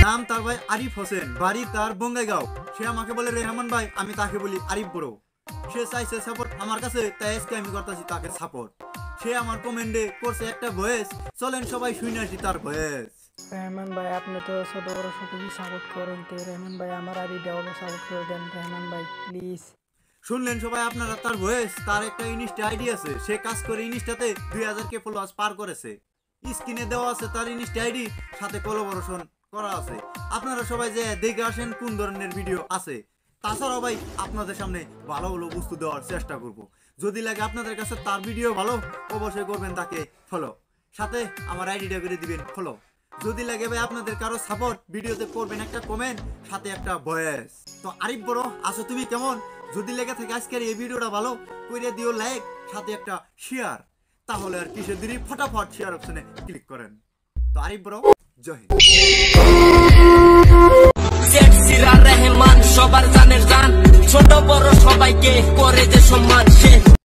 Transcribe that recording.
নাম তার ভাই আরিফ হোসেন, বাড়ি তার বঙ্গাইগাঁও। সে আমাকে বলে রেহমান ভাই, আমি তাকে বলি আরিফ ব্রো। সে চাইছে সাপোর্ট আমার কাছে, তাই আজকে আমি করতেছি তাকে সাপোর্ট। সে আমার কমেন্টে করছে একটা ভয়েস, চলেন সবাই শুনে আসি তার ভয়েস। রেহমান ভাই, আপনি তো ছোট বড় সকলই সাপোর্ট করেন, তো রেহমান ভাই আমার আইডিটাও সাপোর্ট করে দেন রেহমান ভাই প্লিজ। শুনলেন সবাই আপনারা তার ভয়েস। তার একটা ইনস্টা আইডি আছে, সে কাজ করে ইনস্টাতে 2000 ফলোয়ার্স পার করেছে। স্ক্রিনে দেওয়া আছে তার ইনস্টা আইডি, সাথে কোলাবোরেশন করা আছে। আপনারা সবাই যে দেখে আসেন কোন ধরনের ভিডিও আছে। তাছাড়াও ভাই আপনাদের সামনে ভালো ভালো বস্তু দেওয়ার চেষ্টা করব। যদি লাগে আপনাদের কাছে তার ভিডিও ভালো, অবশ্যই করবেন তাকে ফলো, সাথে আমার আইডিটা করে দিবেন ফলো। যদি লাগে ভাই আপনাদের কারো সাপোর্ট, ভিডিওতে করবেন একটা কমেন্ট, সাথে একটা ভয়েস। তো আরিফ বড় আছো তুমি কেমন? যদি লেগে থাকে আজকের এই ভিডিওটা ভালো করে দিও লাইক, সাথে একটা শেয়ার। তাহলে আর কিসের দেরি, ফটাফট শেয়ার অপশনে ক্লিক করেন। তো আরিফ বড়, জয় হিন্দ। রেহমান সবার জানের জান, ছোট বড় সবাইকে করে যে সম্মান।